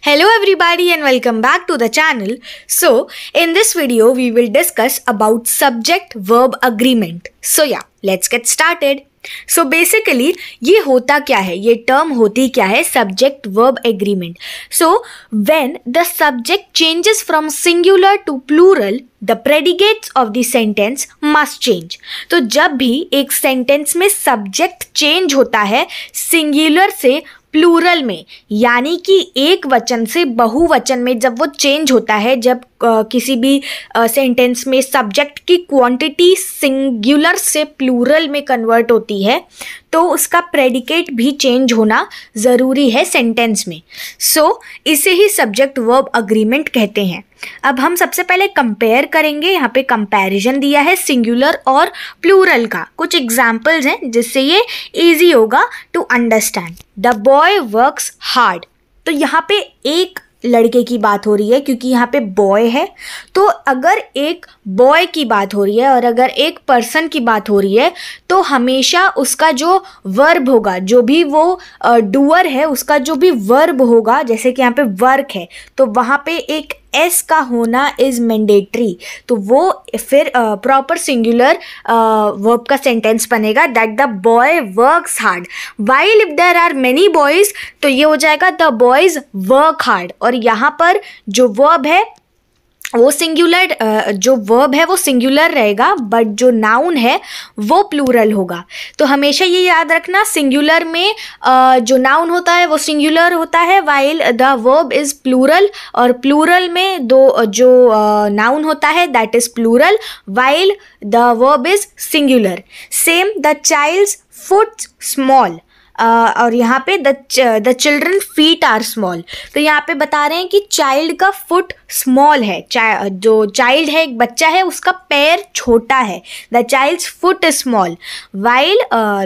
Hello everybody and welcome back to the channel. So in this video we will discuss about subject verb agreement. So yeah, let's get started. So basically ये होता क्या है, ये term होती क्या है, subject verb agreement. So when the subject changes from singular to plural, the predicates of the sentence must change. तो जब भी एक sentence में subject change होता है singular से प्लूरल में, यानी कि एक वचन से बहुवचन में जब वो चेंज होता है, जब किसी भी सेंटेंस में सब्जेक्ट की क्वांटिटी सिंगुलर से प्लूरल में कन्वर्ट होती है, तो उसका प्रेडिकेट भी चेंज होना ज़रूरी है सेंटेंस में. सो इसे ही सब्जेक्ट वर्ब अग्रीमेंट कहते हैं. अब हम सबसे पहले कंपेयर करेंगे. यहाँ पे कंपैरिजन दिया है सिंगुलर और प्लूरल का. कुछ एग्जाम्पल्स हैं जिससे ये इजी होगा to understand. The boy works hard. तो यहाँ पे एक लड़के की बात हो रही है क्योंकि यहाँ पे बॉय है. तो अगर एक बॉय की बात हो रही है और अगर एक पर्सन की बात हो रही है, तो हमेशा उसका जो वर्ब होगा, जो भी वो डूअर है, उसका जो भी वर्ब होगा, जैसे कि यहाँ पे वर्क है तो वहाँ पे एक एस का होना इज़ मैंडेटरी. तो वो फिर प्रॉपर सिंगुलर वर्ब का सेंटेंस बनेगा that the boy works hard. While if there are many boys, तो ये हो जाएगा द बॉयज़ वर्क हार्ड. और यहाँ पर जो वर्ब है वो सिंगुलर, जो वर्ब है वो सिंगुलर रहेगा, बट जो नाउन है वो प्लूरल होगा. तो हमेशा ये याद रखना, सिंगुलर में जो नाउन होता है वो सिंगुलर होता है while the verb is plural, और प्लूरल में जो नाउन होता है that is plural while the verb is singular. Same the child's foot small, और यहाँ पे the children feet are small. तो यहाँ पे बता रहे हैं कि चाइल्ड का फुट स्मॉल है. जो चाइल्ड है, एक बच्चा है, उसका पैर छोटा है. The child's foot is small. While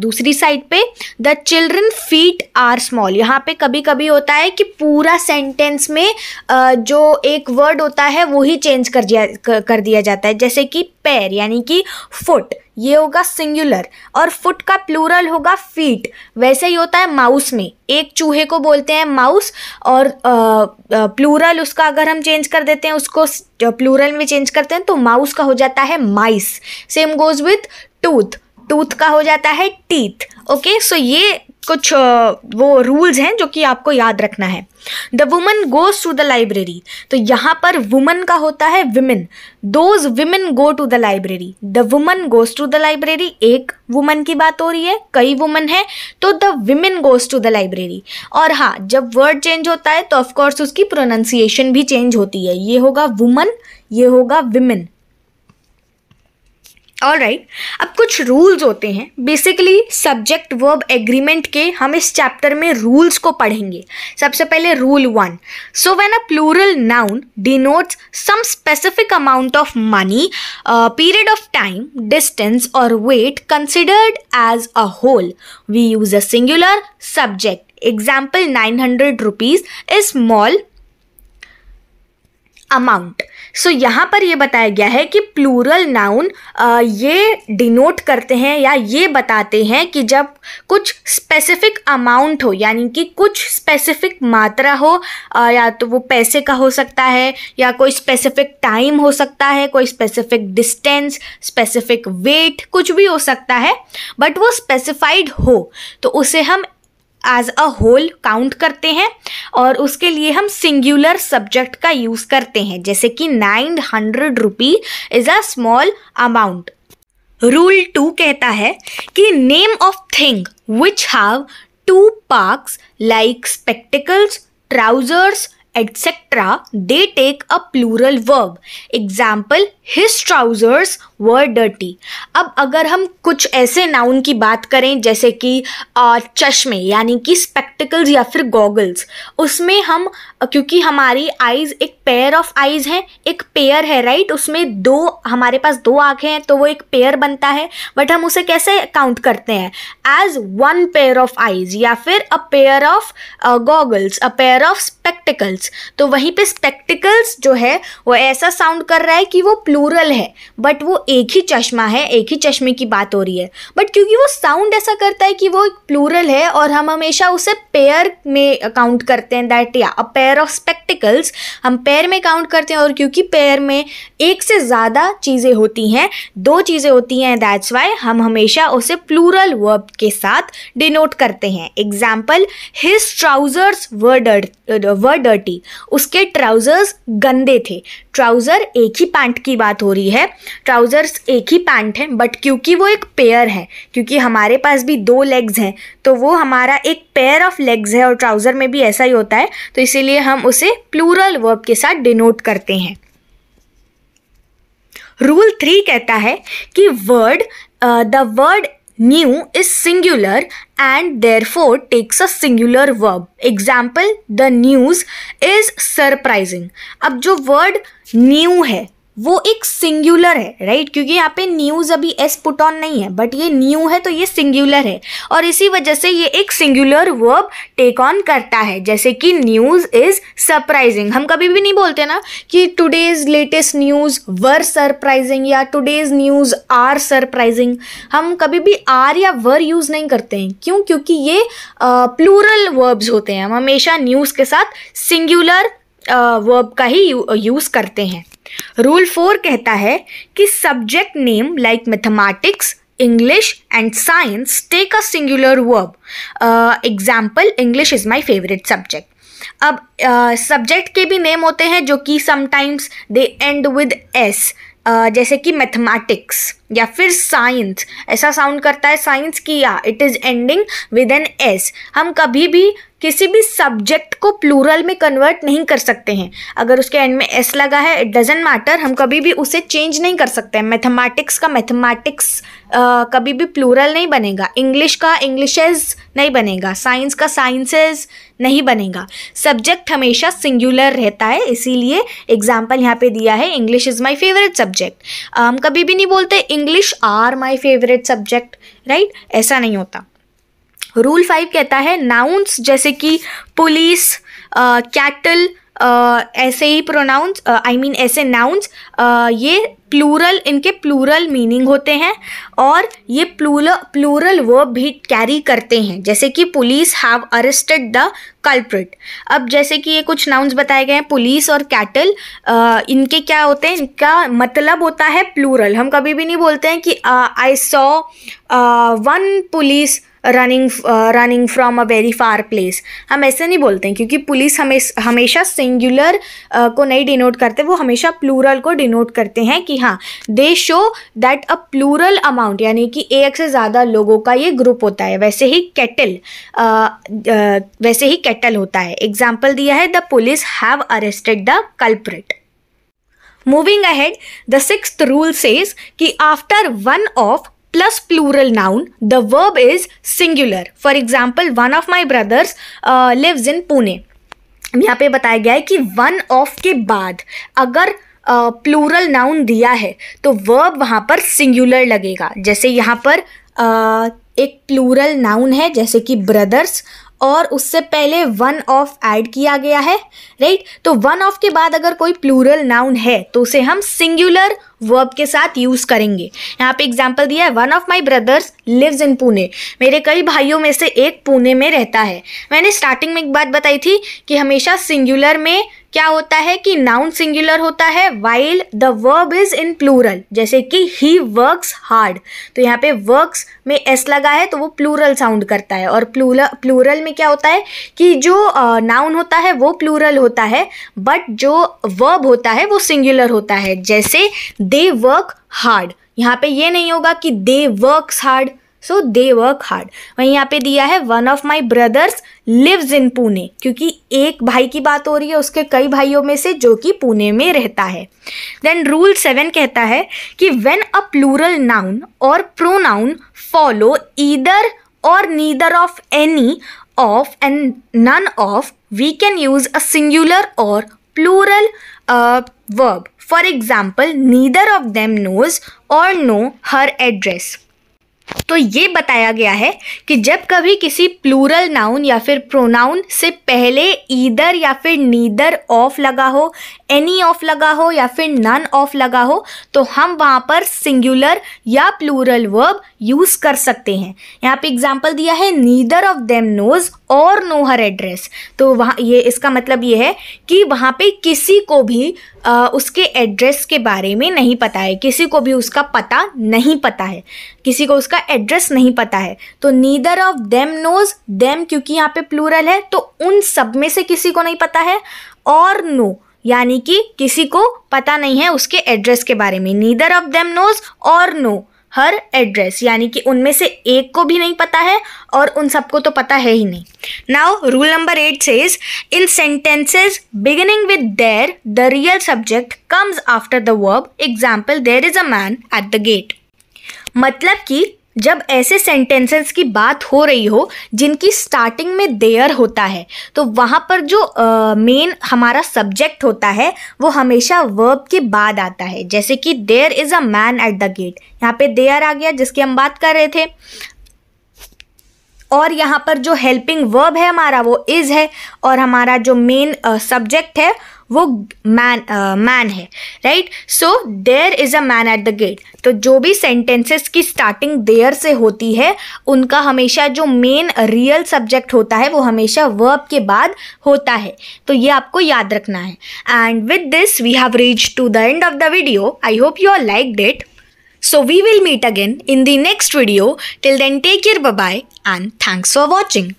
दूसरी साइड पे the children feet are small. यहाँ पे कभी कभी होता है कि पूरा सेंटेंस में जो एक वर्ड होता है वो ही चेंज कर दिया जाता है. जैसे कि पैर यानी कि फुट, ये होगा सिंगुलर और फुट का प्लूरल होगा फीट. वैसे ही होता है माउस में. एक चूहे को बोलते हैं माउस, और प्लूरल उसका अगर हम चेंज कर देते हैं, उसको प्लूरल में चेंज करते हैं, तो माउस का हो जाता है mice. Same goes with tooth. Tooth का हो जाता है टीथ. ओके, सो ये कुछ वो रूल्स हैं जो कि आपको याद रखना है. The woman goes to the library. तो यहाँ पर वुमन का होता है women. Those women go to the library. The woman goes to the library, एक वुमन की बात हो रही है, कई वुमन है, तो the women goes to the library. और हाँ, जब वर्ड चेंज होता है तो ऑफकोर्स उसकी प्रोनाउंसिएशन भी चेंज होती है. ये होगा वुमन, ये होगा विमेन. ऑलराइट, अब कुछ रूल्स होते हैं. बेसिकली सब्जेक्ट वर्ब एग्रीमेंट के हम इस चैप्टर में रूल्स को पढ़ेंगे. सबसे पहले rule 1. So when a plural noun denotes some specific amount of money, period of time, distance और weight considered as a whole, we use a singular subject. Example 900 rupees is small amount. So यहाँ पर ये बताया गया है कि plural noun ये denote करते हैं या ये बताते हैं कि जब कुछ स्पेसिफिक अमाउंट हो, यानी कि कुछ स्पेसिफिक मात्रा हो, या तो वो पैसे का हो सकता है, या कोई स्पेसिफिक टाइम हो सकता है, कोई स्पेसिफिक डिस्टेंस, स्पेसिफिक वेट, कुछ भी हो सकता है, बट वो स्पेसिफाइड हो, तो उसे हम एज अ होल काउंट करते हैं, और उसके लिए हम सिंगुलर सब्जेक्ट का यूज करते हैं. जैसे कि 900 रुपी is a small amount. Rule 2 कहता है कि name of thing which have 2 parts like spectacles, trousers etc., they take a plural verb. Example, his trousers were dirty. अब अगर हम कुछ ऐसे नाउन की बात करें जैसे कि चश्मे यानी कि स्पेक्टिकल्स या फिर गॉगल्स, उसमें हम, क्योंकि हमारी आईज एक पेयर ऑफ आईज हैं, एक पेयर है राइट, उसमें दो, हमारे पास 2 आँखें हैं तो वो एक पेयर बनता है, बट हम उसे कैसे काउंट करते हैं? एज 1 पेयर ऑफ आईज, या फिर a pair of goggles, a pair of spectacles. Spectacles, तो वहीं पे स्पेक्टिकल्स जो है वो ऐसा साउंड कर रहा है कि वो प्लूरल है, बट वो एक ही चश्मा है, एक ही चश्मे की बात हो रही है, बट क्योंकि वो साउंड ऐसा करता है कि वो एक प्लूरल है और हम हमेशा उसे पेयर में काउंट करते हैं, दैट या अ पेयर ऑफ स्पेक्टिकल्स, हम पेयर में काउंट करते हैं, और क्योंकि पेयर में एक से ज़्यादा चीज़ें होती हैं, दो चीज़ें होती हैं, दैट्स वाई हम हमेशा उसे प्लूरल वर्ब के साथ डिनोट करते हैं. एग्जाम्पल, हिज ट्राउजर्स वर डर्टी, उसके ट्राउजर्स गंदे थे. ट्राउज़र एक ही पैंट की बात हो रही है, ट्राउज़र्स एक ही पैंट है, बट क्योंकि वो एक पेयर है, क्योंकि हमारे पास भी दो लेग्स हैं, तो वो हमारा एक पेयर ऑफ लेग्स है, और ट्राउज़र में भी ऐसा ही होता है, तो इसीलिए हम उसे प्लूरल वर्ब के साथ डिनोट करते हैं. रूल 3 कहता है कि the word new is singular and therefore takes a singular verb. Example, the news is surprising. अब जो word new है वो एक सिंगुलर है, राइट, क्योंकि यहाँ पे न्यूज़ अभी एस पुट ऑन नहीं है, बट ये न्यू है तो ये सिंगुलर है, और इसी वजह से ये एक सिंगुलर वर्ब टेक ऑन करता है. जैसे कि न्यूज़ इज़ सरप्राइजिंग, हम कभी भी नहीं बोलते ना कि टुडेज लेटेस्ट न्यूज़ वर सरप्राइजिंग या टुडेज न्यूज़ आर सरप्राइजिंग. हम कभी भी आर या वर यूज़ नहीं करते हैं. क्यों? क्योंकि ये प्लूरल वर्ब्स होते हैं. हम हमेशा न्यूज़ के साथ सिंगुलर वर्ब का ही यूज़ करते हैं. रूल 4 कहता है कि subject name like mathematics, English and science take a singular verb. Example, English is my favourite subject. अब सब्जेक्ट के भी नेम होते हैं जो कि sometimes they end with S, जैसे कि मैथमेटिक्स या फिर साइंस, ऐसा साउंड करता है साइंस की, या it is ending with an S. हम कभी भी किसी भी सब्जेक्ट को प्लूरल में कन्वर्ट नहीं कर सकते हैं. अगर उसके एंड में एस लगा है, इट डजेंट मैटर, हम कभी भी उसे चेंज नहीं कर सकते हैं. मैथमेटिक्स का मैथमेटिक्स कभी भी प्लूरल नहीं बनेगा, इंग्लिश का इंग्लिशेज नहीं बनेगा, साइंस का साइंसेज नहीं बनेगा. सब्जेक्ट हमेशा सिंगुलर रहता है, इसीलिए एग्जाम्पल यहाँ पे दिया है, English is my favourite subject. हम कभी भी नहीं बोलते English are my favourite subject, right, ऐसा नहीं होता. रूल 5 कहता है नाउन्स जैसे कि पुलिस, कैटल, ऐसे ही प्रोनाउंस, ऐसे नाउन्स, ये प्लूरल, इनके प्लूरल मीनिंग होते हैं और ये प्लूरल वर्ब भी कैरी करते हैं. जैसे कि police have arrested the culprit. अब जैसे कि ये कुछ नाउन्स बताए गए हैं, पुलिस और कैटल, इनके क्या होते हैं, इनका मतलब होता है प्लूरल. हम कभी भी नहीं बोलते हैं कि I saw one police running from a very far place. हम ऐसे नहीं बोलते हैं, क्योंकि पुलिस हमेशा सिंगुलर को नहीं डिनोट करते, वो हमेशा प्लूरल को डिनोट करते हैं कि हाँ, they show that a plural amount, यानी कि एक से ज़्यादा लोगों का ये ग्रुप होता है. वैसे ही कैटल होता है. एग्जाम्पल दिया है, the police have arrested the culprit. Moving ahead, the 6th rule says कि after one of plus plural noun the verb is singular. For example, one of my brothers lives in Pune. यहाँ पे बताया गया है कि one of के बाद अगर प्लूरल नाउन दिया है तो वर्ब वहाँ पर सिंगुलर लगेगा. जैसे यहाँ पर एक प्लूरल नाउन है जैसे कि ब्रदर्स, और उससे पहले वन ऑफ ऐड किया गया है, राइट. तो वन ऑफ के बाद अगर कोई प्लूरल नाउन है तो उसे हम सिंगुलर वर्ब के साथ यूज़ करेंगे. यहाँ पे एग्जाम्पल दिया है, one of my brothers lives in Pune. मेरे कई भाइयों में से एक पुणे में रहता है. मैंने स्टार्टिंग में एक बात बताई थी कि हमेशा सिंगुलर में क्या होता है कि नाउन सिंगुलर होता है while the verb is in plural. जैसे कि ही वर्क्स हार्ड, तो यहाँ पे वर्क्स में एस लगा है तो वो प्लूरल साउंड करता है. और प्लूरल में क्या होता है कि जो नाउन होता है वो प्लूरल होता है, बट जो वर्ब होता है वो सिंगुलर होता है. जैसे दे वर्क हार्ड, यहाँ पे ये नहीं होगा कि they works hard, so they work hard. वहीं यहाँ पे दिया है one of my brothers lives in Pune, क्योंकि एक भाई की बात हो रही है उसके कई भाइयों में से जो कि पुणे में रहता है. देन रूल 7 कहता है कि when a plural noun or pronoun follow either or neither of any of and none of, we can use a singular or plural verb. For example, neither of them knows or know her address. तो ये बताया गया है कि जब कभी किसी plural noun या फिर प्रोनाउन से पहले ईदर या फिर नीदर ऑफ लगा हो, एनी ऑफ लगा हो या फिर नन ऑफ लगा हो, तो हम वहाँ पर सिंगुलर या प्लूरल वर्ब यूज़ कर सकते हैं। यहाँ पे एग्जाम्पल दिया है नीदर ऑफ देम नोज और नो हर एड्रेस। तो वहाँ ये इसका मतलब ये है कि वहाँ पे किसी को भी उसके एड्रेस के बारे में नहीं पता है, किसी को भी उसका पता नहीं पता है, किसी को उसका एड्रेस नहीं पता है। तो neither of them knows, them क्योंकि यहाँ पे प्लूरल है तो उन सब में से किसी को नहीं पता है, और नो यानी कि किसी को पता नहीं है उसके एड्रेस के बारे में। नीदर ऑफ देम नोज और नो हर एड्रेस यानी कि उनमें से एक को भी नहीं पता है और उन सबको तो पता है ही नहीं। Now rule number 8 says in sentences beginning with there the real subject comes after the verb. Example there is a man at the gate. मतलब कि जब ऐसे सेंटेंसेस की बात हो रही हो जिनकी स्टार्टिंग में देयर होता है, तो वहाँ पर जो मेन हमारा सब्जेक्ट होता है वो हमेशा वर्ब के बाद आता है। जैसे कि there is a man at the gate, यहाँ पे देयर आ गया जिसकी हम बात कर रहे थे, और यहाँ पर जो हेल्पिंग वर्ब है हमारा वो इज़ है, और हमारा जो मेन सब्जेक्ट है वो मैन है, right. So there is a man at the gate. तो जो भी सेंटेंसेस की स्टार्टिंग देयर से होती है उनका हमेशा जो मेन रियल सब्जेक्ट होता है वो हमेशा वर्ब के बाद होता है। तो ये आपको याद रखना है। And with this we have reached to the end of the video. I hope you all liked it. So we will meet again in the next video. Till then, take care, bye bye, and thanks for watching.